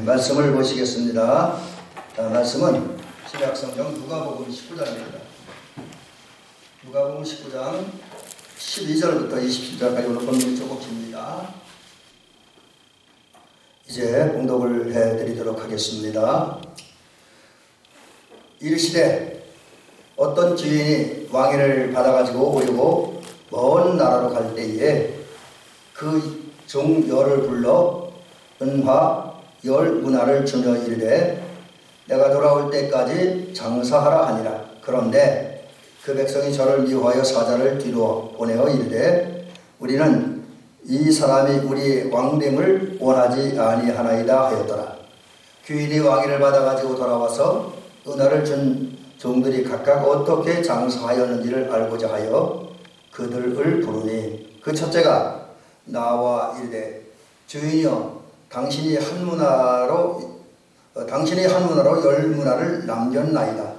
말씀을 보시겠습니다. 말씀은 신약성경 누가복음 19장입니다. 누가복음 19장 12절부터 27절까지 오늘 본문이 조금 깁니다. 이제 봉독을 해드리도록 하겠습니다. 이르시되 어떤 주인이 왕위를 받아가지고 오려고 먼 나라로 갈 때에 그 종 열을 불러 은화 열 문화를 주며 이르되 내가 돌아올 때까지 장사하라 하니라. 그런데 그 백성이 저를 미워하여 사자를 뒤로 보내어 이르되 우리는 이 사람이 우리의 왕됨을 원하지 아니하나이다 하였더라. 귀인이 왕위를 받아가지고 돌아와서 은화를 준 종들이 각각 어떻게 장사하였는지를 알고자 하여 그들을 부르니 그 첫째가 나와 이르되 주인이여 당신이 한 문화로 열 문화를 남겼나이다.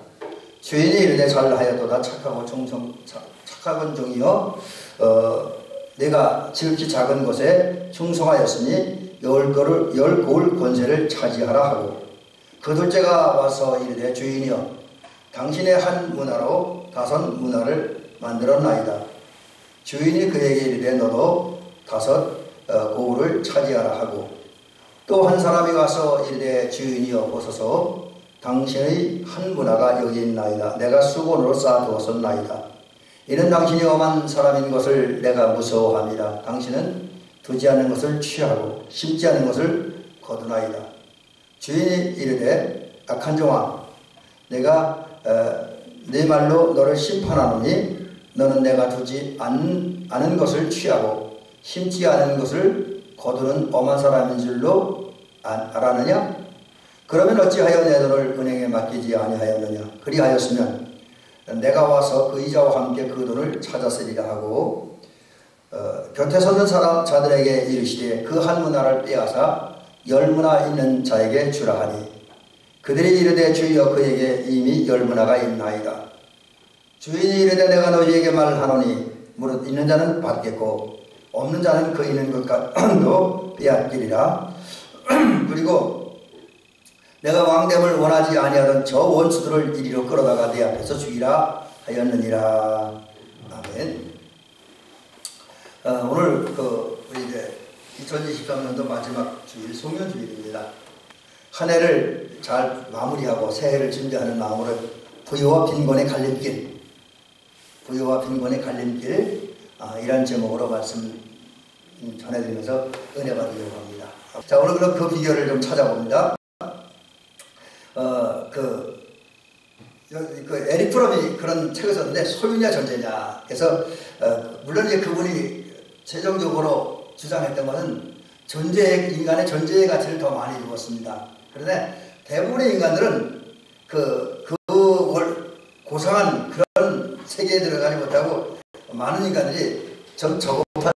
주인이 이르되 잘하였도다. 착하건 종이여 내가 지극히 작은 것에 충성하였으니 열 고을 권세를 차지하라 하고 그 둘째가 와서 이르되 주인이여 당신의 한 문화로 5 문화를 만들었나이다. 주인이 그에게 이르되 너도 5 고을을 차지하라 하고 또 한 사람이 와서 이르되 주인이여 보소서 당신의 한 문화가 여기 있나이다. 내가 수건으로 쌓아두었었나이다. 이는 당신이 엄한 사람인 것을 내가 무서워합니다. 당신은 두지 않는 것을 취하고 심지 않는 것을 거두나이다. 주인이 이르되 악한 종아 내가 내 말로 너를 심판하노니 너는 내가 두지 않은 것을 취하고 심지 않은 것을 거두는 엄한 사람인 줄로 알았느냐? 그러면 어찌하여 내 돈을 은행에 맡기지 아니하였느냐? 그리하였으면 내가 와서 그 이자와 함께 그 돈을 찾았으리라 하고 곁에 섰는 자들에게 이르시되 그 한 문화를 빼앗아 10 문화 있는 자에게 주라 하니 그들이 이르되 주여 그에게 이미 10 문화가 있나이다. 주인이 이르되 내가 너희에게 말하노니 무릇 있는 자는 받겠고 없는 자는 그 있는 것도 빼앗기리라. 그리고 내가 왕됨을 원하지 아니하던 저 원수들을 이리로 끌어다가 내 앞에서 죽이라 하였느니라. 아멘. 오늘 우리 이제 2023년도 마지막 주일 송년주일입니다. 한 해를 잘 마무리하고 새해를 준비하는 마음으로 부유와 빈곤의 갈림길, 이란 제목으로 말씀 전해드리면서 은혜 받으려고 합니다. 자, 오늘 그럼 그 비결을 좀 찾아봅니다. 에릭 프롬이 그런 책을 썼는데 소유냐 전제냐. 그래서 물론 이제 그분이 최종적으로 주장했던 것은 인간의 존재의 가치를 더 많이 주었습니다. 그런데 대부분의 인간들은 고상한 그런 세계에 들어가지 못하고 많은 인간들이 좀 저급한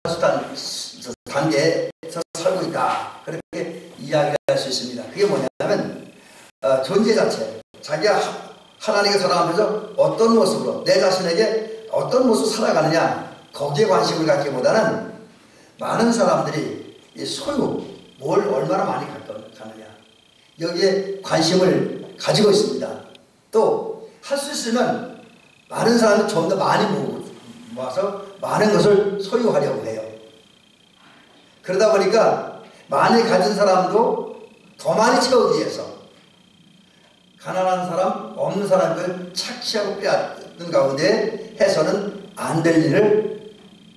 단계에서 살고 있다. 그렇게 이야기할 수 있습니다. 그게 뭐냐면 존재 자체, 자기가 하나님께 살아가면서 어떤 모습으로 내 자신에게 어떤 모습으로 살아가느냐 거기에 관심을 갖기보다는 많은 사람들이 이 소유, 뭘 얼마나 많이 가느냐 여기에 관심을 가지고 있습니다. 또 할 수 있으면 많은 사람이 좀 더 많이 모아서 많은 것을 소유하려고 해요. 그러다 보니까 많이 가진 사람도 더 많이 채우기 위해서 가난한 사람, 없는 사람을 착취하고 빼앗는 가운데 해서는 안 될 일을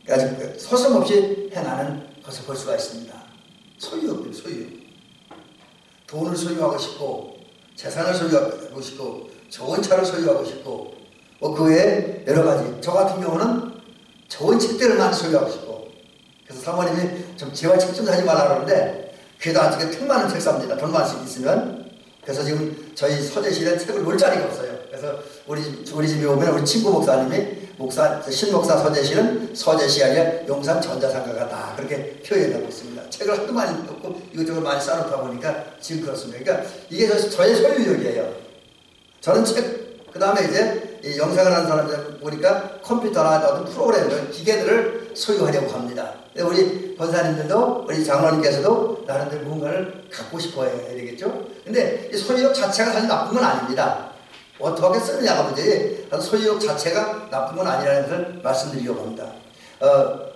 아주 서슴없이 해나는 것을 볼 수가 있습니다. 소유. 돈을 소유하고 싶고 재산을 소유하고 싶고 좋은 차를 소유하고 싶고 그 외에 여러 가지. 저 같은 경우는 좋은 책들을 많이 소유하고 싶고 그래서 사모님이 좀 제발 책 좀 사지 말라 그러는데 그래도 아직은 책 많은 책 삽니다. 돈만 있으면. 그래서 지금 저희 서재실에 책을 놓을 자리가 없어요. 그래서 우리 집에 오면 우리 친구 목사님이 신목사 서재실은 서재시 아니라 용산 전자상가 같다. 그렇게 표현하고 있습니다. 책을 하도 많이 놓고 이것저것 많이 쌓아놓다 보니까 지금 그렇습니다. 그러니까 이게 저의 소유욕이에요. 저는 책, 그 다음에 이제 이 영상을 하는 사람들 보니까 컴퓨터나 어떤 프로그램들, 기계들을 소유하려고 합니다. 우리 권사님들도 우리 장로님께서도 나름대로 무언가를 갖고 싶어 해야 되겠죠. 근데 이 소유욕 자체가 사실 나쁜 건 아닙니다. 어떻게 쓰느냐가 문제지 소유욕 자체가 나쁜 건 아니라는 것을 말씀드리려고 합니다.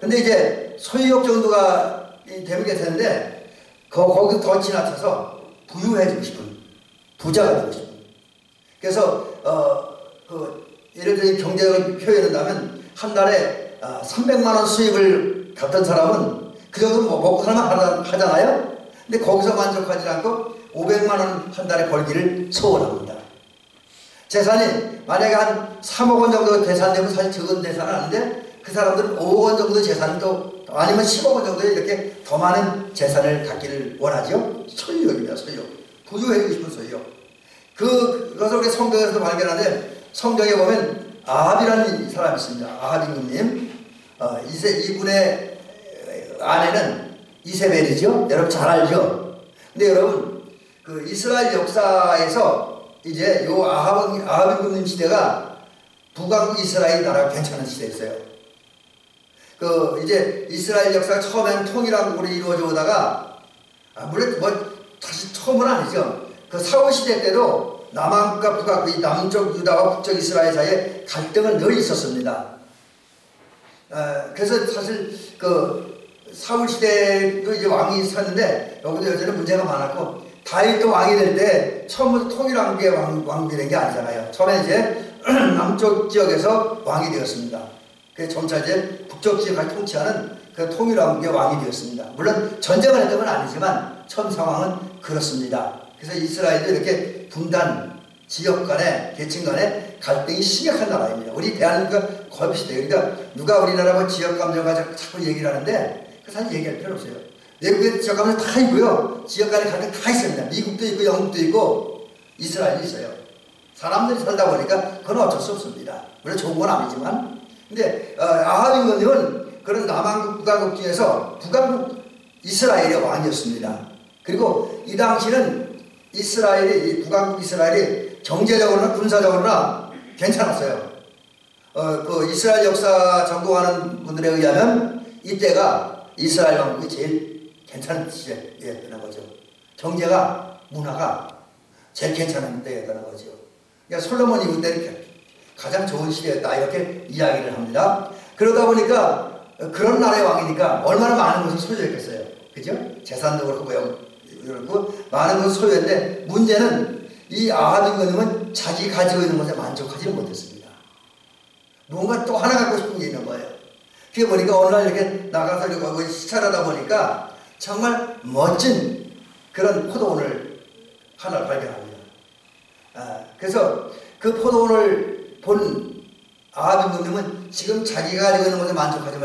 근데 이제 소유욕 정도가 되면 괜찮은데 거기서 더 지나쳐서 부유해지고 싶은, 부자가 되고 싶은. 그래서 예를 들어 경제적으로 표현한다면 한 달에 300만 원 수입을 갖던 사람은 그 정도 먹고 살만 하잖아요. 근데 거기서 만족하지 않고 500만 원 한 달에 벌기를 소원합니다. 재산이 만약에 한 3억 원 정도 계산되면 사실 적은 재산은 아닌데 그 사람들은 5억 원 정도 재산을 또 아니면 10억 원 정도의 이렇게 더 많은 재산을 갖기를 원하죠. 소유욕입니다. 소유욕. 부유해지고 싶은 소유욕. 그것을 우리 성경에서도 발견하는데 성경에 보면 아합이라는 사람이 있습니다. 아합 임금님. 이분의 아내는 이세벨이죠. 여러분 잘 알죠. 근데 여러분 그 이스라엘 역사에서 이제 요 아합 임금님 시대가 북왕국 이스라엘 나라가 괜찮은 시대였어요. 이제 이스라엘 역사가 처음엔 통일왕국으로 이루어져 오다가 물론 사실 처음은 아니죠. 그 사울 시대 때도 남왕국과 북왕국, 이 남쪽 유다와 북쪽 이스라엘 사이에 갈등은 늘 있었습니다. 그래서 사실 사울 시대도 이제 왕이 있었는데 여기도 여전히 문제가 많았고 다윗도 왕이 될 때 처음부터 통일왕국의 왕이 된 게 아니잖아요. 처음에 이제 남쪽 지역에서 왕이 되었습니다. 그래서 점차 이제 북쪽 지역을 통치하는 그 통일왕국의 왕이 되었습니다. 물론 전쟁을 했던 건 아니지만 처음 상황은 그렇습니다. 그래서 이스라엘도 이렇게 분단, 지역 간에, 계층 간에 갈등이 심각한 나라입니다. 우리 대한민국과 거의 비슷해요. 그러니까 누가 우리나라 지역 감정과 자꾸 얘기를 하는데 그 사실 얘기할 필요 없어요. 외국에 지역 감정 다 있고요. 지역 간에 갈등 다 있습니다. 미국도 있고 영국도 있고 이스라엘도 있어요. 사람들이 살다 보니까 그건 어쩔 수 없습니다. 물론 좋은 건 아니지만. 근데 아합 임금님은 그런 남왕국, 북왕국 중에서 북왕국 이스라엘의 왕이었습니다. 그리고 이 당시는 이 북왕국 이스라엘이 경제적으로나 군사적으로나 괜찮았어요. 이스라엘 역사 전공하는 분들에 의하면 이때가 이스라엘 왕국이 제일 괜찮은 시대였다는 거죠. 경제가, 문화가 제일 괜찮은 때였다는 거죠. 그러니까 솔로몬 이후 때는 가장 좋은 시대였다 이렇게 이야기를 합니다. 그러다 보니까 그런 나라의 왕이니까 얼마나 많은 것을 소유했겠어요. 그죠? 재산도 그렇고 많은 것을 소유했는데 문제는 이 아합 임금님은 자기 가지고 있는 것에 만족하지 못했습니다. 뭔가 또 하나 갖고 싶은 게 있는 거예요. 그게 보니까 어느 날 이렇게 나가서 이렇게 시찰하다 보니까 정말 멋진 그런 포도원을 하나 발견합니다. 그래서 그 포도원을 본 아합 임금님은 지금 자기가 가지고 있는 것에 만족하지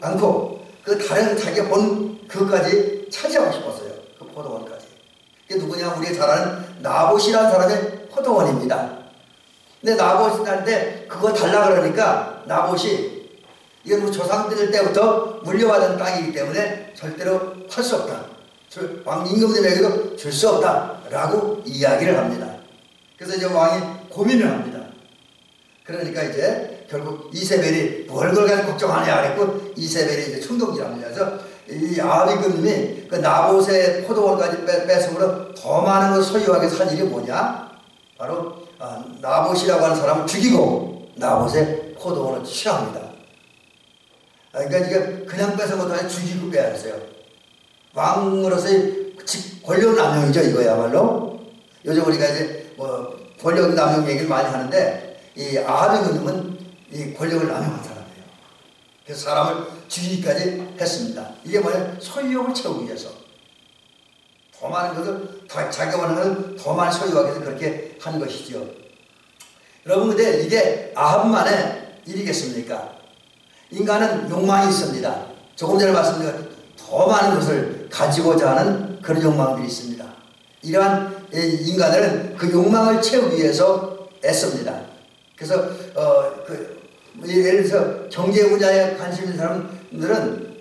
않고 그 다른 자기가 본 그것까지 차지하고 싶었어요. 그 포도원까지. 그게 누구냐? 우리가 잘 아는 나봇이라는 사람의 포도원입니다. 근데 나봇한테 그거 달라 그러니까 나봇이 이건 우리 조상들 때부터 물려받은 땅이기 때문에 절대로 팔 수 없다. 왕 임금님에게도 줄 수 없다. 라고 이야기를 합니다. 그래서 이제 왕이 고민을 합니다. 그러니까 이제 결국 이세벨이 뭘 그걸 걱정하냐 그랬고 이세벨이 이제 충동질합니다. 그래서 이 아합 임금님이 그 나봇의 포도원까지 뺏음으로 더 많은 걸 소유하게 산 일이 뭐냐? 바로 나봇이라고 하는 사람을 죽이고 나봇의 포도원을 취합니다. 그러니까 이게 그냥 뺏은 것도 아니라 죽이고 빼앗았어요. 왕으로서의 권력 남용이죠, 이거야말로. 요즘 우리가 이제 권력 남용 얘기를 많이 하는데 이 아합 임금님은 이 권력을 남용한 사람이에요. 그래서 사람을 죽이기까지 했습니다. 이게 뭐냐? 소유욕을 채우기 위해서. 더 많은 것을, 자기가 원하는 것을 더 많이 소유하기 위해서 그렇게 한 것이죠. 여러분, 근데 이게 아합만의 일이겠습니까? 인간은 욕망이 있습니다. 조금 전에 말씀드린 더 많은 것을 가지고자 하는 그런 욕망들이 있습니다. 이러한 인간들은 그 욕망을 채우기 위해서 애씁니다. 그래서 예를 들어서 경제 분야에 관심 있는 사람들은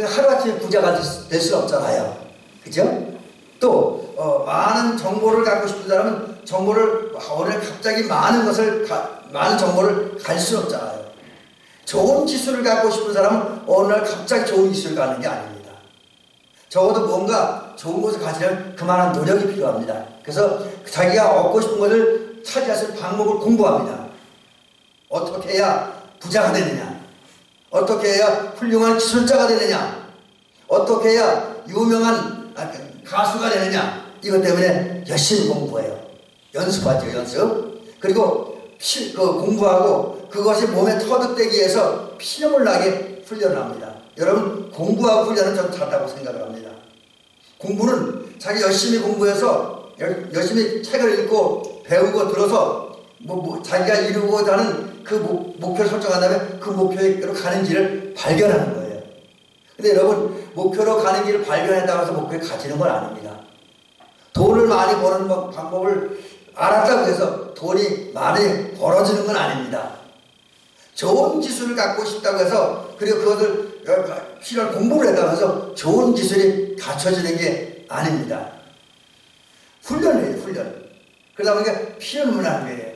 하루아침에 부자가 될 수 없잖아요. 그죠? 또 많은 정보를 갖고 싶은 사람은 정보를 갑자기 많은 정보를 갈 수 없잖아요. 좋은 기술을 갖고 싶은 사람은 어느 날 갑자기 좋은 기술을 갖는 게 아닙니다. 적어도 뭔가 좋은 것을 가지려면 그만한 노력이 필요합니다. 그래서 자기가 얻고 싶은 것을 차지할 수 있는 방법을 공부합니다. 어떻게 해야 부자가 되느냐, 어떻게 해야 훌륭한 기술자가 되느냐, 어떻게 해야 유명한 가수가 되느냐, 이것 때문에 열심히 공부해요. 연습하죠, 연습. 그리고 공부하고 그것이 몸에 터득되기 위해서 피눈물 나게 훈련을 합니다. 여러분, 공부하고 훈련은 저는 다르다고 생각을 합니다. 공부는 자기 열심히 공부해서 열심히 책을 읽고 배우고 들어서 자기가 이루고자 하는 그 목표를 설정한 다음에 그 목표로 가는 길을 발견하는 거예요. 근데 여러분, 목표로 가는 길을 발견했다고 해서 목표에 가지는 건 아닙니다. 돈을 많이 버는 방법을 알았다고 해서 돈이 많이 벌어지는 건 아닙니다. 좋은 기술을 갖고 싶다고 해서, 그리고 그것을 필요한 공부를 했다고 해서 좋은 기술이 갖춰지는 게 아닙니다. 훈련이에요, 훈련. 그러다 보니까 피눈물 나는 거예요.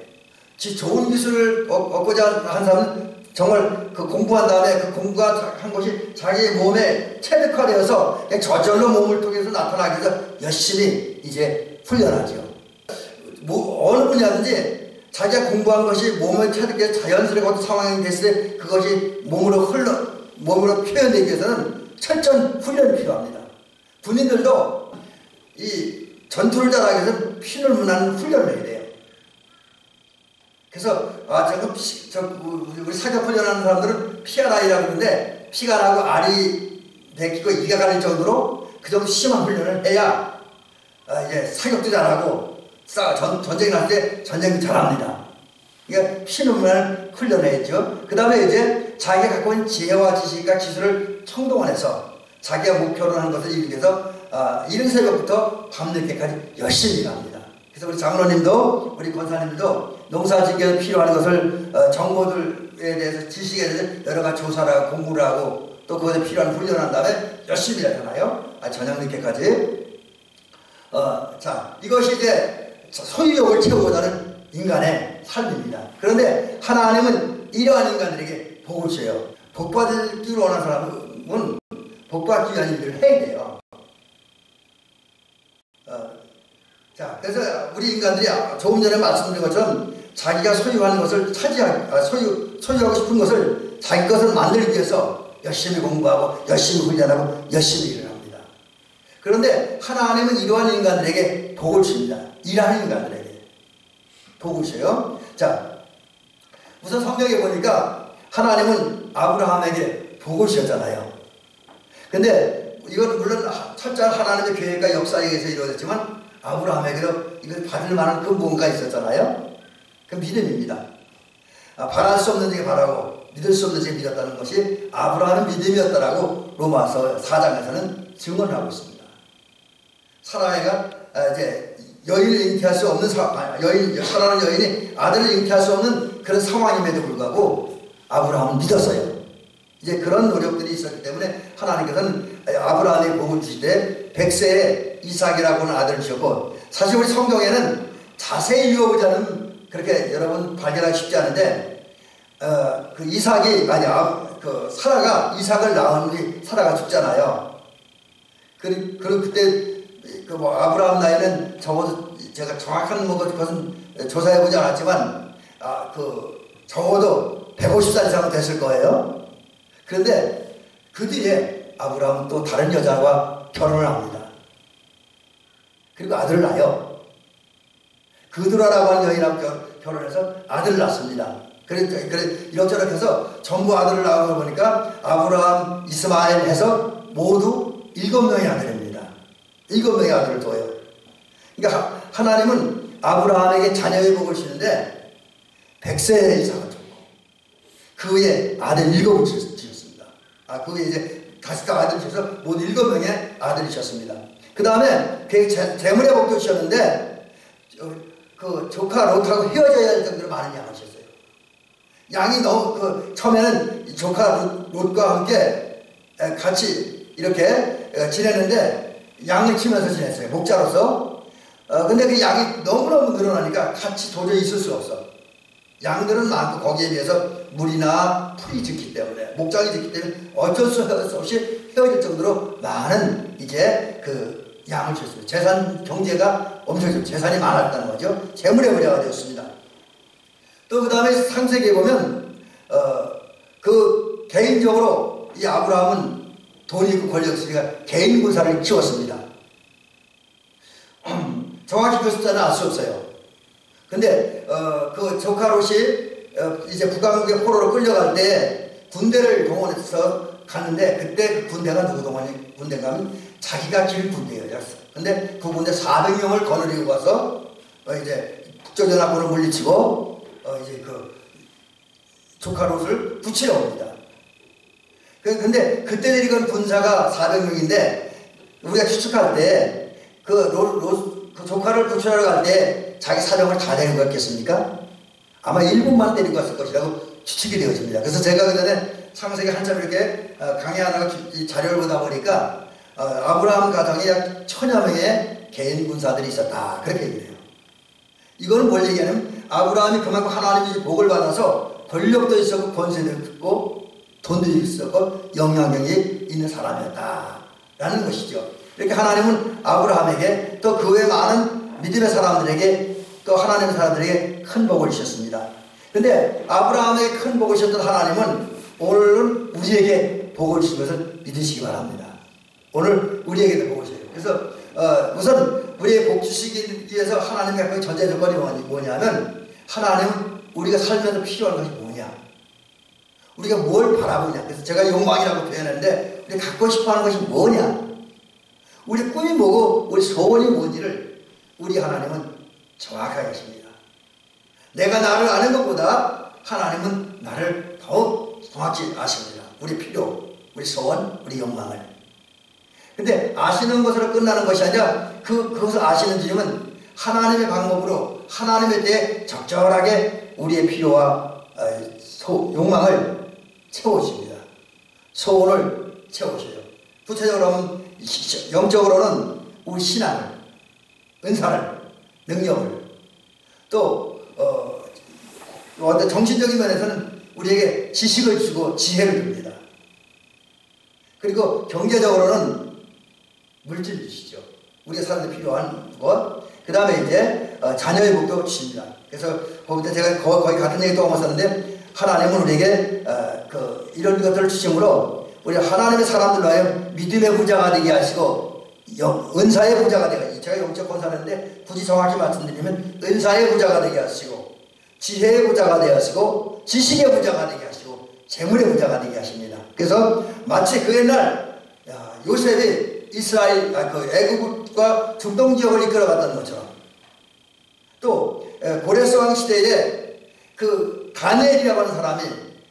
좋은 기술을 얻고자 한 사람은 정말 그 공부한 다음에 그 공부한 것이 자기 몸에 체득화되어서 저절로 몸을 통해서 나타나기 위해서 열심히 이제 훈련하죠. 어느 분야든지 자기가 공부한 것이 몸에 체득해서 자연스럽게 어떤 상황이 됐을 때 그것이 몸으로 표현되기 위해서는 철저한 훈련이 필요합니다. 군인들도 이 전투를 잘하기 위해서는 피눈물 나는 훈련을 해야 돼요. 그래서 우리 사격 훈련하는 사람들은 피가 나이라고 그러는데, 피가 나고 알이 베끼고 이가 가는 정도로 그 정도 심한 훈련을 해야 이제 사격도 잘하고 전쟁이 날 때 전쟁도 잘합니다. 그러니까 피눈물 나는 훈련을 했죠. 그 다음에 이제 자기가 갖고 있는 지혜와 지식과 기술을 청동원해서 자기가 목표로 하는 것을 이루기 위해서 이른 새벽부터 밤늦게까지 열심히 일합니다. 그래서 우리 장로님도 우리 권사님도 농사짓기에 필요한 것을 정보들에 대해서 지식에 대해서 여러 가지 조사를 하고 공부를 하고 또 그것에 필요한 훈련을 한 다음에 열심히 하잖아요. 저녁 늦게까지. 자, 이것이 이제 소유욕을 채우고자 하는 인간의 삶입니다. 그런데 하나님은 이러한 인간들에게 복을 줘요. 복받기를 원하는 사람은 복받기 위한 일들을 해야 돼요. 자, 그래서 우리 인간들이 조금 전에 말씀드린 것처럼 자기가 소유하는 것을 소유하고 싶은 것을 자기 것을 만들기 위해서 열심히 공부하고 열심히 훈련하고 열심히 일을 합니다. 그런데 하나님은 이러한 인간들에게 복을 줍니다. 일하는 인간들에게 복을 줘요. 자, 우선 성경에 보니까 하나님은 아브라함에게 복을 주셨잖아요. 근데 이건 물론 철저한 하나님의 계획과 역사에 의해서 이루어졌지만 아브라함에게도 이걸 받을 만한 그 뭔가 있었잖아요. 그 믿음입니다. 바랄 수 없는 중에 바라고 믿을 수 없는 중에 믿었다는 것이 아브라함의 믿음이었다라고 로마서 4장에서는 증언하고 있습니다. 사라가 이제 여인을 잉태할 수 없는 사라는 여인이 아들을 잉태할 수 없는 그런 상황임에도 불구하고 아브라함은 믿었어요. 이제 그런 노력들이 있었기 때문에 하나님께서는 아브라함의 복을 주시되 100세에 이삭이라고 하는 아들을 주셨고, 사실 우리 성경에는 자세히 읽어보자면 그렇게 여러분 발견하기 쉽지 않은데 그 이삭이 그 사라가 이삭을 낳은 사라가 죽잖아요. 그리고 그때 아브라함 나이는 적어도 제가 정확한 것은 조사해보지 않았지만 적어도 150살 이상은 됐을 거예요. 그런데 그 뒤에 아브라함은 또 다른 여자와 결혼을 합니다. 그리고 아들을 낳아요. 그드라라고 하는 여인하고 결혼해서 아들을 낳습니다. 그래 이렇저렇 해서 전부 아들을 낳은 걸 보니까 아브라함, 이스마엘 해서 모두 7명의 아들입니다. 7명의 아들을 둬요. 그러니까 하나님은 아브라함에게 자녀의 복을 주시는데 100세 이상을 줬고 그 후에 아들 7을 주셨습니다. 그 후에 이제 다시 아들 주셔서 모두 7명의 아들이 주셨습니다. 그 다음에 재물의 복도 주셨는데 그 조카 롯하고 헤어져야 할 정도로 많은 양을 주셨어요. 양이 너무 처음에는 조카 롯과 함께 같이 이렇게 지냈는데 양을 치면서 지냈어요. 목자로서. 근데 그 양이 너무너무 늘어나니까 같이 도저히 있을 수가 없어. 양들은 많고 거기에 비해서 물이나 풀이 적기 때문에, 목장이 적기 때문에 어쩔 수 없이 헤어질 정도로 많은 이제 그 양을 줬습니다. 재산 경제가 엄청 좋죠. 재산이 많았다는 거죠. 재물의 부자가 되었습니다. 또 그 다음에 창세기에 보면 그 개인적으로 이 아브라함은 돈이 있고 권력이 있으니까 개인 군사를 키웠습니다. 정확히 그 숫자는 알 수 없어요. 근데 그 조카 롯이 이제 북왕국의 포로로 끌려갈 때 군대를 동원해서 갔는데, 그때 그 군대가 누구 군대가 하면 자기가 길 군대예요. 근데 그 군대 400명을 거느리고 가서 이제 북조연합군을 물리치고 이제 그 조카 롯을 붙이러 옵니다. 근데 그때 내리건 군사가 400명인데 우리가 추측할 때 그 조카를 붙이러 갈 때 자기 사정을 다 데리고 갔겠습니까? 아마 일본만 데리고 갔을 것이라고 추측이 되어집니다. 그래서 제가 그 전에 창세기 한참 이렇게 강의하다가 자료를 보다 보니까 아브라함 가정에 약 1000여 명의 개인 군사들이 있었다, 그렇게 얘기해요. 이거는 뭘 얘기하냐면 아브라함이 그만큼 하나님의 복을 받아서 권력도 있었고 권세도 있고 돈도 있었고 영향력이 있는 사람이었다라는 것이죠. 이렇게 하나님은 아브라함에게 또 그 외 많은 믿음의 사람들에게 또 하나님의 사람들에게 큰 복을 주셨습니다. 근데 아브라함에게 큰 복을 주셨던 하나님은 오늘은 우리에게 복을 주신 것을 믿으시기 바랍니다. 오늘 우리에게도 복을 주세요. 그래서 우선 우리의 복 주시기 위해서 하나님의 그 전제 조건이 뭐냐면, 하나님은 우리가 살면서 필요한 것이 뭐냐, 우리가 뭘 바라보냐. 그래서 제가 욕망이라고 표현했는데 우리 갖고 싶어하는 것이 뭐냐, 우리 꿈이 뭐고 우리 소원이 뭔지를 우리 하나님은 정확하게 아십니다. 내가 나를 아는 것보다 하나님은 나를 더욱 정확히 아십니다. 우리 필요, 우리 소원, 우리 욕망을. 근데 아시는 것으로 끝나는 것이 아니라 그것을 아시는 주님은 하나님의 방법으로 하나님에 대해 적절하게 우리의 필요와 욕망을 채우십니다. 소원을 채우셔요. 구체적으로 하면 영적으로는 우리 신앙을, 은사를, 능력을, 또 어떤 정신적인 면에서는 우리에게 지식을 주고 지혜를 줍니다. 그리고 경제적으로는 물질 주시죠. 우리가 사는데 필요한 것. 그 다음에 이제 자녀의 복도 주십니다. 그래서 거기다 제가 거의 같은 얘기 또 하셨는데, 하나님은 우리에게 이런 것들을 주심으로 우리 하나님의 사람들로 하여금 믿음의 부자가 되게 하시고 은사의 부자가 되게 하시고, 제가 영적 권사인데 굳이 정확히 말씀드리면 은사의 부자가 되게 하시고 지혜의 부자가 되게 하시고 지식의 부자가 되게 하시고 재물의 부자가 되게 하십니다. 그래서 마치 그 옛날 요셉이 이스라엘 애굽과 중동 지역을 이끌어갔던 것처럼, 또 고레스 왕 시대에 그 다니엘이라고 하는 사람이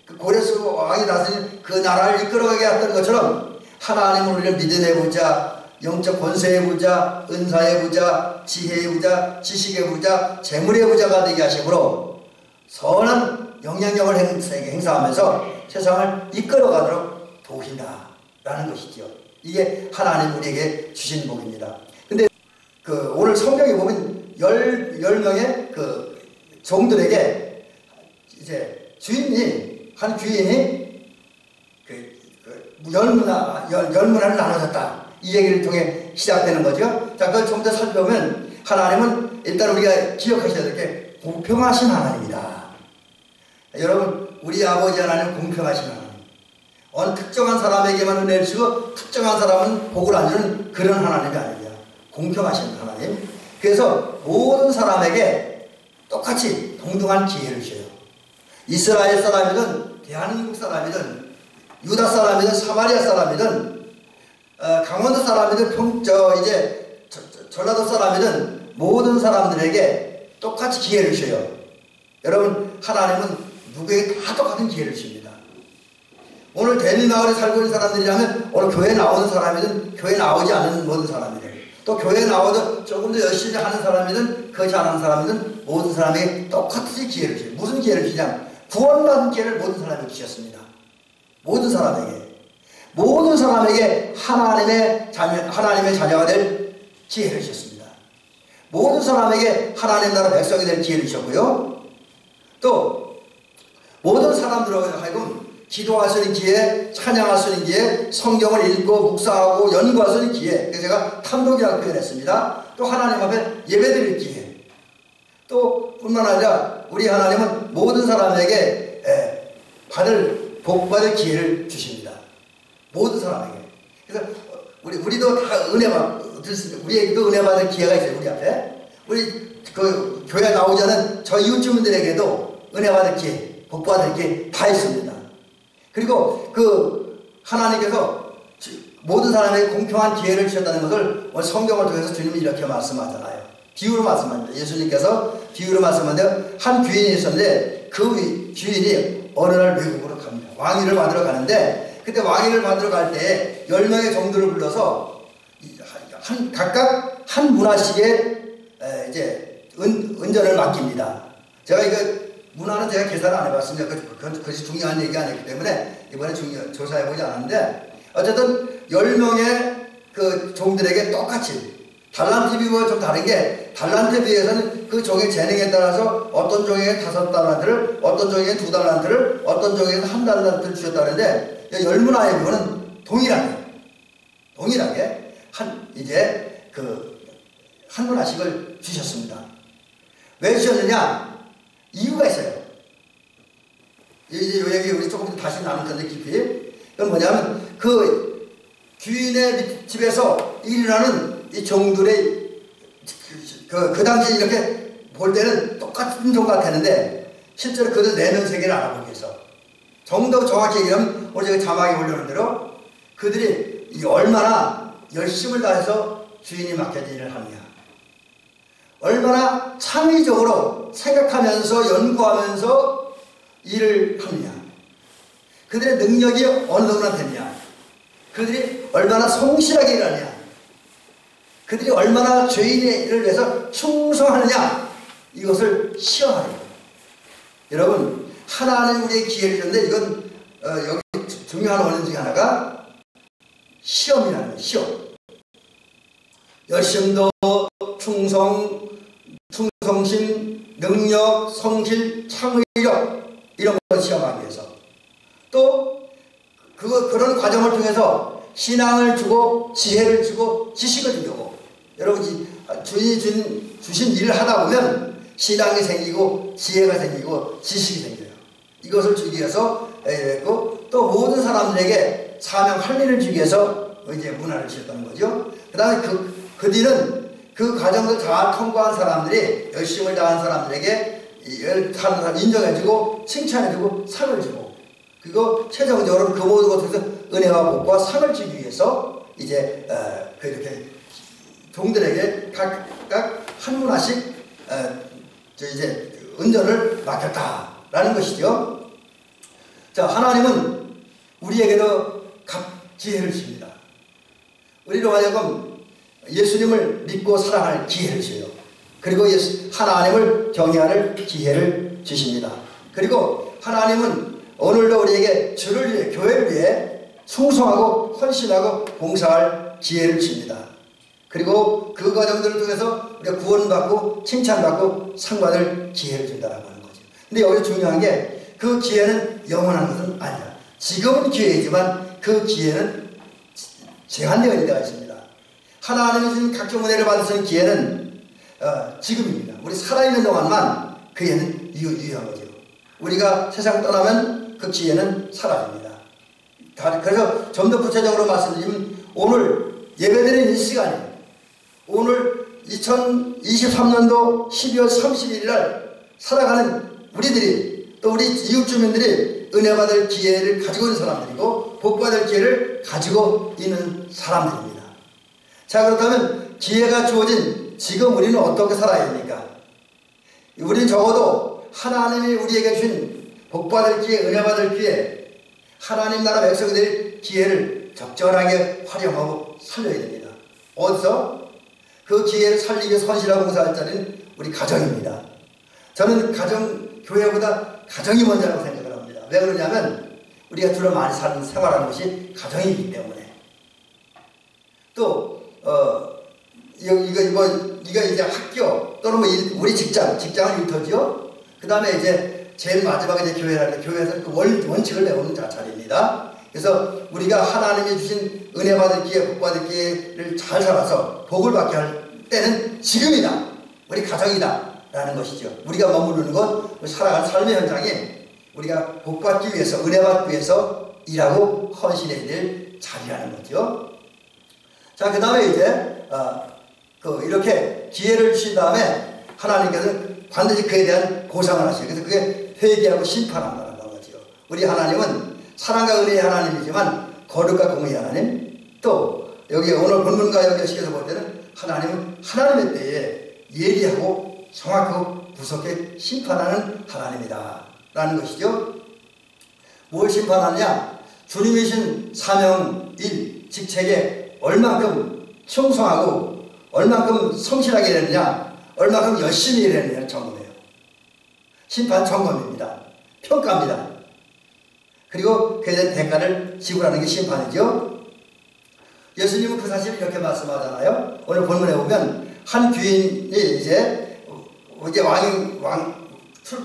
그 고레스 왕이 다스린 그 나라를 이끌어가게 했던 것처럼, 하나님은 우리를 믿음의 부자, 영적 권세의 부자, 은사의 부자, 지혜의 부자, 지식의 부자, 재물의 부자가 되게 하심으로 선한 영향력을 행사하면서 세상을 이끌어가도록 도우신다라는 것이죠. 이게 하나님 우리에게 주신 복입니다. 근데 오늘 성경에 보면 10명의 그 종들에게 이제 한 주인이 열문화를 나눠줬다, 이 얘기를 통해 시작되는 거죠. 자, 그걸 좀 더 살펴보면 하나님은 일단 우리가 기억하셔야 될 게 공평하신 하나님이다. 여러분, 우리 아버지 하나님은 공평하신 하나님. 어느 특정한 사람에게만 은혜를 주고 특정한 사람은 복을 안 주는 그런 하나님이 아닙니다. 공평하신 하나님. 그래서 모든 사람에게 똑같이 동등한 기회를 주셔요. 이스라엘 사람이든 대한민국 사람이든 유다 사람이든 사마리아 사람이든 강원도 사람이든 전라도 사람이든 모든 사람들에게 똑같이 기회를 주셔요. 여러분, 하나님은 누구에게 다 똑같은 기회를 주십니다. 오늘 대리마을에 살고 있는 사람들이라면 오늘 교회 나오는 사람이든 교회 나오지 않는 모든 사람이든, 또 교회 나와도 조금 더 열심히 하는 사람이든 그렇지 않은 사람이든 모든 사람에게 똑같이 기회를 주셔요. 무슨 기회를 주냐? 구원받은 기회를 모든 사람에게 주셨습니다. 모든 사람에게 하나님의 자녀가 될 기회를 주셨습니다. 모든 사람에게 하나님 나라 백성이 될 기회를 주셨고요. 또 모든 사람들로 하여금 기도할 수 있는 기회, 찬양할 수 있는 기회, 성경을 읽고 묵상하고 연구할 수 있는 기회. 그래서 제가 탐독이라고 표현했습니다. 또 하나님 앞에 예배드릴 기회. 또 뿐만 아니라 우리 하나님은 모든 사람에게 복받을 기회를 주십니다. 모든 사람에게. 그래서 우리도 다 우리에게도 은혜 받을 기회가 있어요. 우리 앞에. 우리 그 교회 나오지 않은 저 이웃주민들에게도 은혜 받을 기회, 복받을 기회 다 있습니다. 그리고 그 하나님께서 모든 사람에게 공평한 기회를 주셨다는 것을 오늘 성경을 통해서 주님이 이렇게 말씀하잖아요. 비유로 말씀합니다. 예수님께서 비유로 말씀하는데 한 귀인이 있었는데 그 귀인이 어느 날 외국으로 갑니다. 왕위를 받으러 가는데 그때 왕위를 받으러 갈 때 10명의 종들을 불러서 각각 한 문화씩의 이제 은전을 맡깁니다. 제가 이거 문화는 제가 계산을 안 해봤습니다. 그것이 중요한 얘기가 아니기 때문에 이번에 조사해보지 않았는데 어쨌든 10명의 그 종들에게 똑같이 달란트 비유가 좀 다른 게 달란트 비유에서는 그 종의 재능에 따라서 어떤 종에게 5달란트를 어떤 종에게 2달란트를 어떤 종에게 1달란트를 주셨다는데 10문화의 비유는 동일하게 한 문화씩을 주셨습니다. 왜 주셨느냐? 이유가 있어요. 이 얘기 우리 조금 다시 나눌 텐데 깊이. 그건 뭐냐면 그 귀인의 집에서 일하는 이 종들의 그 당시 이렇게 볼 때는 똑같은 종 같았는데 실제로 그들 내면 세계를 알아보기 위해서 좀 더 정확히 얘기하면 오늘 제가 자막에 올려놓은 대로 그들이 얼마나 열심을 다해서 주인이 맡겨진 일을 하느냐, 얼마나 창의적으로 생각하면서 연구하면서 일을 하느냐, 그들의 능력이 어느 정도나 되느냐, 그들이 얼마나 성실하게 일하느냐, 그들이 얼마나 죄인의 일을 위해서 충성하느냐, 이것을 시험하는 거예요. 여러분, 하나님 우리에게 기회를 줬는데 이건 여기 중요한 원인 중에 하나가 시험이라는 거예요. 시험. 열심도, 충성심, 능력, 성실, 창의력 이런 걸 시험하기 위해서 또 그런 과정을 통해서 신앙을 주고 지혜를 주고 지식을 주려고 여러분 주인이 주신 일을 하다 보면 신앙이 생기고 지혜가 생기고 지식이 생겨요. 이것을 주기 위해서 했고 또 모든 사람들에게 사명 할 일을 주기 위해서 이제 문화를 지었다는 거죠. 그 다음에 그 뒤는 그 과정을 다 통과한 사람들이 열심을 다한 사람들에게 인정해주고 칭찬해주고 상을 주고 그리고 최종적으로 그 모든 것에서 은혜와 복과 상을 주기 위해서 이제 그렇게 종들에게 각각 한 문화씩 이제 은전을 맡겼다라는 것이죠. 자, 하나님은 우리에게도 기회를 주십니다. 우리로 하여금 예수님을 믿고 사랑할 기회를 주세요. 그리고 하나님을 경외할 기회를 주십니다. 그리고 하나님은 오늘도 우리에게 주를 위해 교회를 위해 충성하고 헌신하고 봉사할 기회를 주십니다. 그리고 그 과정들을 통해서 우리가 구원받고 칭찬받고 상받을 기회를 준다라고 하는 거죠. 근데 여기서 중요한 게 그 기회는 영원한 것은 아니야. 지금은 기회이지만 그 기회는 제한되어 있는 데가 있습니다. 하나님이 주신 각종 은혜를 받을 수 있는 기회는 지금입니다. 우리 살아있는 동안만 그 기회는 유효한 거죠. 우리가 세상 떠나면 그 기회는 사라집니다. 그래서 좀 더 구체적으로 말씀드리면 오늘 예배드리는 이 시간이 오늘 2023년도 12월 31일 날 살아가는 우리들이 또 우리 이웃주민들이 은혜 받을 기회를 가지고 있는 사람들이고 복 받을 기회를 가지고 있는 사람들입니다. 자, 그렇다면 기회가 주어진 지금 우리는 어떻게 살아야 됩니까? 우리는 적어도 하나님이 우리에게 주신 복 받을 기회, 은혜 받을 기회, 하나님 나라 백성들의 기회를 적절하게 활용하고 살려야 됩니다. 어디서? 그 기회를 살리기 위해 선실하고 봉사할 자는 우리 가정입니다. 저는 교회보다 가정이 먼저라고 생각을 합니다. 왜 그러냐면 우리가 주로 많이 사는 생활하는 것이 가정이기 때문에. 또 이거 이제 학교 또는 우리 직장은 일터지요. 그 다음에 이제 제일 마지막에 이제 교회라는 교회에서 그 원칙을 배우는 자리입니다. 그래서 우리가 하나님이 주신 은혜 받을 기회, 복 받을 기회를 잘 살아서 복을 받게 할 때는 지금이다. 우리 가정이다. 라는 것이죠. 우리가 머무르는 것, 살아가는 삶의 현장에 우리가 복 받기 위해서, 은혜 받기 위해서 일하고 헌신해야 될 자리라는 거죠. 자, 그 다음에 이제, 이렇게 기회를 주신 다음에 하나님께서는 반드시 그에 대한 보상을 하셔요. 그래서 그게 회개하고 심판한다는 거죠. 우리 하나님은 사랑과 은혜의 하나님이지만 거룩과 공의의 하나님, 또 여기 오늘 본문과 연결시켜서 볼 때는 하나님은 하나님의 때에 예리하고 정확하고 무섭게 심판하는 하나님이다 라는 것이죠. 뭘 심판하느냐? 주님이신 사명 일 직책에 얼만큼 충성하고 얼만큼 성실하게 일했느냐, 얼만큼 열심히 일했느냐를 점검해요. 심판 점검입니다. 평가입니다. 그리고 그에 대한 대가를 지불하는 게 심판이죠. 예수님은 그 사실을 이렇게 말씀하잖아요. 오늘 본문에 보면 한 귀인이 이제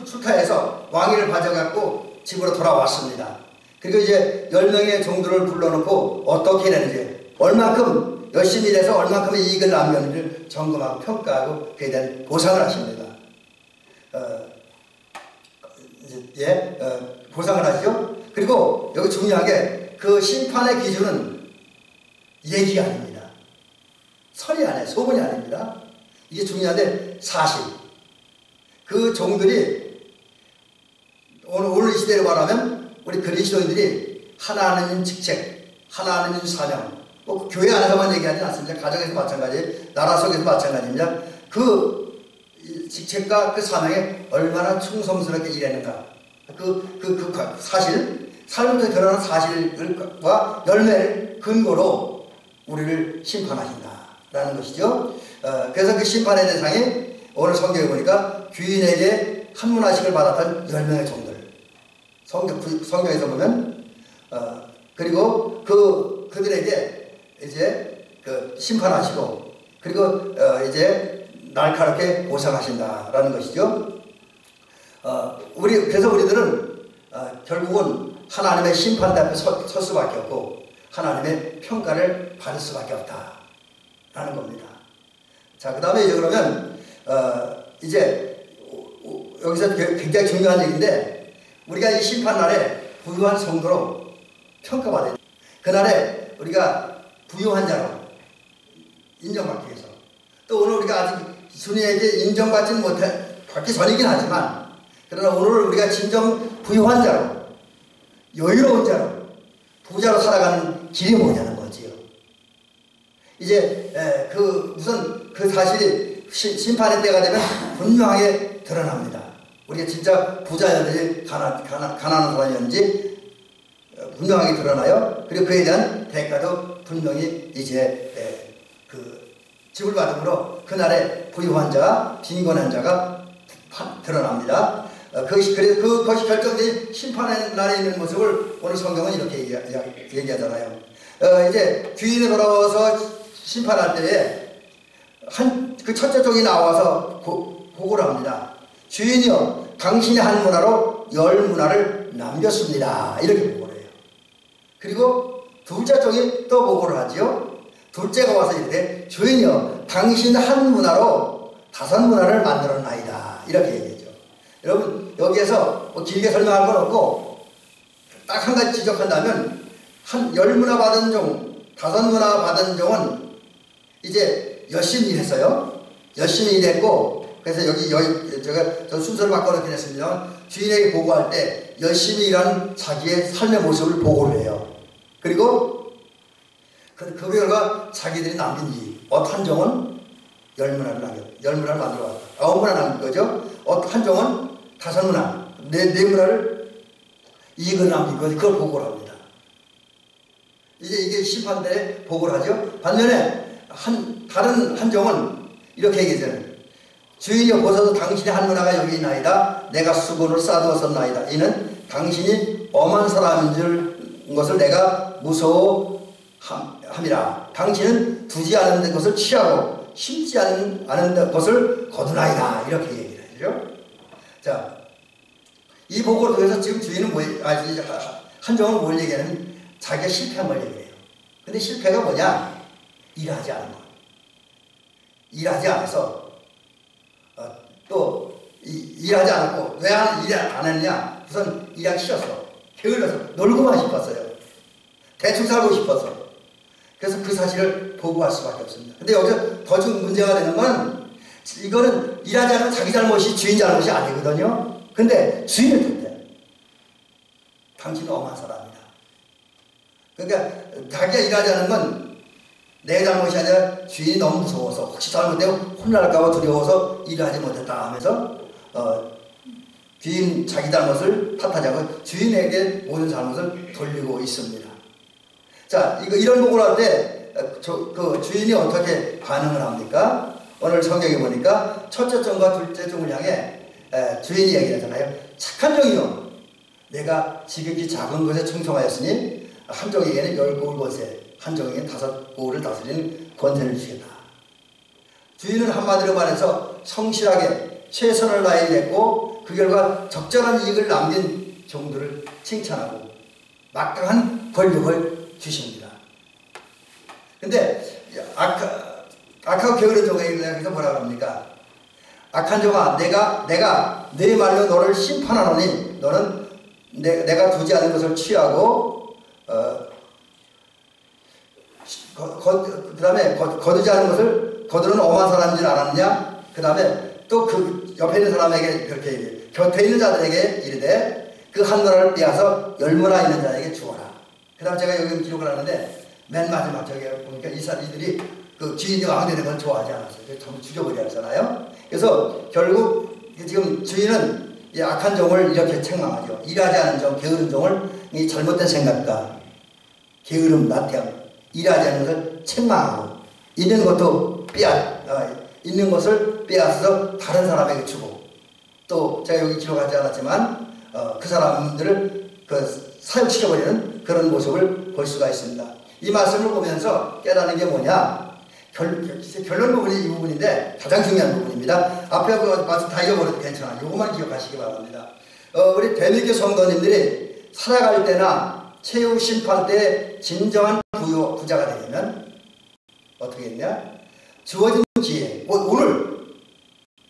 출타해서 왕위를 가져갖고 집으로 돌아왔습니다. 그리고 이제 10명의 종들을 불러놓고 어떻게 일했는지, 얼만큼 열심히 일해서 얼만큼의 이익을 남겼는지를 점검하고 평가하고 그에 대한 보상을 하십니다. 보상을 하시죠. 그리고 여기 중요한 게 그 심판의 기준은 얘기가 아닙니다. 설이 아니에요. 소문이 아닙니다. 이게 중요한데 사실. 그 종들이 오늘 이 시대로 말하면 우리 그리스도인들이 하나님 직책, 하나님 사명, 뭐 교회 안에서만 얘기하지 않습니다. 가정에서 마찬가지, 나라 속에서 마찬가지입니다. 그 직책과 그 사명에 얼마나 충성스럽게 일했는가. 그 사실, 삶에서 드러나는 사실과 열매를 근거로 우리를 심판하신다라는 것이죠. 그래서 그 심판의 대상이 오늘 성경에 보니까 귀인에게 한 문화씩을 받았던 10명의 종들. 성경에서 보면, 그리고 그들에게 이제 심판하시고, 그리고 이제 날카롭게 보상하신다라는 것이죠. 그래서 우리들은 결국은 하나님의 심판 앞에 설 수밖에 없고, 하나님의 평가를 받을 수밖에 없다라는 겁니다. 자, 그 다음에 이제 그러면, 이제 여기서 굉장히 중요한 얘기인데, 우리가 이 심판날에 부유한 성도로 평가받아야 돼요. 그날에 우리가 부유한 자로 인정받기 위해서, 또 오늘 우리가 아직 주님에게 인정받지는 받기 전이긴 하지만, 그러나 오늘 우리가 진정 부유한 자로, 여유로운 자로, 부자로 살아가는 길이 뭐냐는 거지요. 이제 우선 그 사실이 심판의 때가 되면 분명하게 드러납니다. 우리가 진짜 부자였는지 가난한 사람이었는지 분명하게 드러나요. 그리고 그에 대한 대가도 분명히 이제 지불받음으로 그날에 부유한 자, 빈곤한 자가 드러납니다. 그것이 결정된 심판의 날에 있는 모습을 오늘 성경은 이렇게 얘기하잖아요. 이제 귀인이 돌아와서 심판할 때에 그 첫째 종이 나와서 보고를 합니다. 주인이여, 당신이 한 문화로 10문화를 남겼습니다. 이렇게 보고를 해요. 그리고 둘째 종이 또 보고를 하지요. 둘째가 와서 이렇게, 주인이여, 당신 한 문화로 5문화를 만들었나이다. 이렇게 얘기했죠. 여러분, 여기에서 뭐 길게 설명할 건 없고, 딱 한 가지 지적한다면, 10문화 받은 종, 5문화 받은 종은 이제 열심히 일했어요. 열심히 일했고, 그래서 저 순서를 바꿔놓긴 했습니다. 주인에게 보고할 때 열심히 일한 자기의 삶의 모습을 보고를 해요. 그리고 그 결과 자기들이 남긴 이익. 한 종은 10문화를 남겼다. 10문화를 만들어 왔다. 9문화 남긴 거죠. 한 종은 5문화, 4문화를 이익을 남긴 거죠. 그걸 보고를 합니다. 이게 심판대에 보고를 하죠. 반면에 다른 한 종은 이렇게 얘기해요. 주인이여, 보소서 당신의 한 문화가 여기 있나이다. 내가 수건을 싸두었었나이다. 이는 당신이 엄한 사람인 줄 것을 내가 무서워함이라. 당신은 두지 않은 것을 취하고 심지 않은 것을 거두나이다. 이렇게 얘기를 하죠. 자, 이 보고를 통해서 지금 주인은 한정은 뭘 얘기하냐면 자기가 실패한 걸 얘기해요. 근데 실패가 뭐냐? 일하지 않은 거. 일하지 않아서 또 일하지 않았고 왜 일 안 했냐? 우선 일하기 싫었어. 게을러서 놀고만 싶었어요. 대충 살고 싶어서. 그래서 그 사실을 보고할 수밖에 없습니다. 근데 여기서 더 좀 문제가 되는 건 이거는 일하지 않은 자기 잘못이 주인 잘못이 아니거든요. 근데 주인을 탓해. 당신은 엄한 사람이다. 그러니까 자기가 일하지 않은 건 내 잘못이 아니라 주인이 너무 무서워서 혹시 잘못되면 혼날까봐 두려워서 일을 하지 못했다 하면서 주인 자기 잘못을 탓하지 않고 주인에게 모든 잘못을 돌리고 있습니다. 자, 이런 보고를 할 때 그 주인이 어떻게 반응을 합니까? 오늘 성경에 보니까 첫째 종과 둘째 종을 향해 주인이 얘기하잖아요. 착한 종이요, 내가 지극히 작은 것에 충성하였으니 한 종에게는 10고을 권세, 한 종에게는 5고을을 다스리는 권세를 주겠다. 주인은 한마디로 말해서 성실하게 최선을 다해 일했고 그 결과 적절한 이익을 남긴 종들을 칭찬하고 막강한 권력을 주십니다. 근데 악하고 게으른 종에 대해서 뭐라 그럽니까? 악한 종아, 내가 내 말로 너를 심판하노니 너는 내가 두지 않은 것을 취하고 그 다음에 거두지 않은 것을 거두는 엄한 사람인 줄 알았느냐? 그 다음에 또 그 옆에 있는 사람에게 그렇게 얘기해. 곁에 있는 자들에게 이르되 그 한 나라를 빼앗아 열무나 있는 자에게 주어라. 그 다음 제가 여기 기록을 하는데 맨 마지막 저기 보니까 이들이 그 주인이 왕 되는 걸 좋아하지 않았어요. 전부 죽여버려야 하잖아요. 그래서 결국 지금 주인은 이 악한 종을 이렇게 책망하죠. 일하지 않은 종, 게으른 종을 이 잘못된 생각과 게으름, 나태함, 일하지 않는 것을 책망하고 있는 것을 빼앗아서 다른 사람에게 주고 또 제가 여기 기록하지 않았지만 그 사람들을 사육시켜버리는 그런 모습을 볼 수가 있습니다. 이 말씀을 보면서 깨닫는 게 뭐냐? 결론 부분이 이 부분인데 가장 중요한 부분입니다. 앞에 말씀 다 잊어버려도 괜찮아요. 이것만 기억하시기 바랍니다. 우리 대미교 성도님들이 살아갈 때나 최후 심판 때 진정한 부자가 되려면 어떻게 했냐? 주어진 기회, 오늘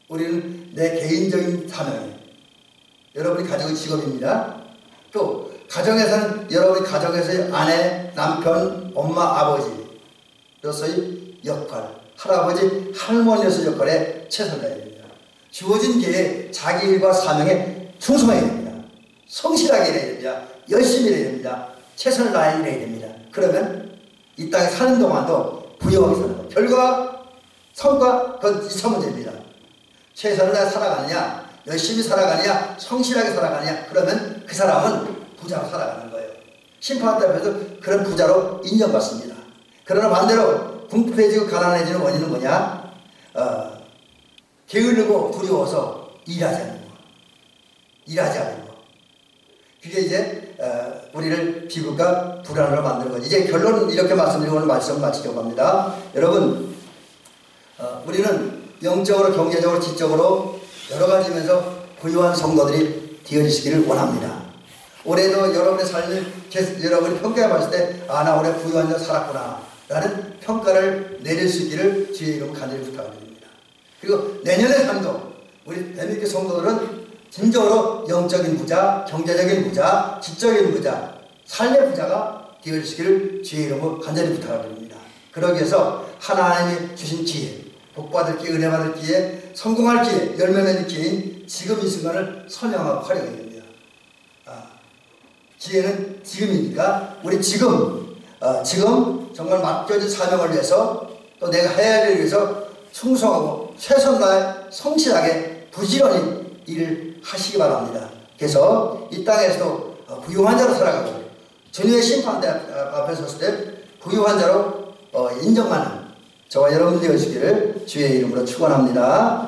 우리는 내 개인적인 사명이 여러분이 가지고 있는 직업입니다. 또 가정에서는 여러분이 가정에서의 아내, 남편, 엄마, 아버지로서의 역할, 할아버지, 할머니로서의 역할에 최선을 다해야 됩니다. 주어진 기회에 자기 일과 사명에 충성해야 됩니다. 성실하게 일해야 됩니다. 열심히 일해야 됩니다. 최선을 다해 일해야 됩니다. 그러면 이 땅에 사는 동안도 부유하게 사는 것. 결과, 성과, 그건 2차 문제입니다. 최선을 다해 살아가느냐, 열심히 살아가느냐, 성실하게 살아가느냐, 그러면 그 사람은 부자로 살아가는 거예요. 심판대 앞에서 그런 부자로 인정받습니다. 그러나 반대로 궁핍해지고 가난해지는 원인은 뭐냐? 게으르고 두려워서 일하지 않는 거. 일하지 않는 거. 그게 이제 우리를 비극과 불안으로 만드는 거죠. 이제 결론은 이렇게 말씀드리고 오늘 말씀을 마치려고 합니다. 여러분, 우리는 영적으로, 경제적으로, 지적으로 여러 가지면서 부유한 성도들이 되어지시기를 원합니다. 올해도 여러분의 삶을 여러분이 평가해 봤을 때 나 올해 부유한 자 살았구나 라는 평가를 내릴 수 있기를 주의 이름 간절히 부탁드립니다. 그리고 내년의 삶도 우리 대미교 성도들은 진정으로 영적인 부자, 경제적인 부자, 지적인 부자, 삶의 부자가 되어주시기를 주의 이름으로 간절히 부탁드립니다. 그러기 위해서 하나님이 주신 기회, 복받을 기회, 은혜 받을 기회, 성공할 기회, 열매 맺는 기회인 지금 이 순간을 선양하고 활용해야 됩니다. 기회는 지금이니까 우리 지금 정말 맡겨진 사명을 위해서 또 내가 해야 할 일을 위해서 충성하고 최선 다해 성실하게 부지런히 일을 하시기 바랍니다. 그래서 이 땅에서도 부유한 자로 살아가고 주님의 심판대 앞에 섰을 때 부유한 자로 인정하는 저와 여러분 되어주시기를 주의 이름으로 축원합니다.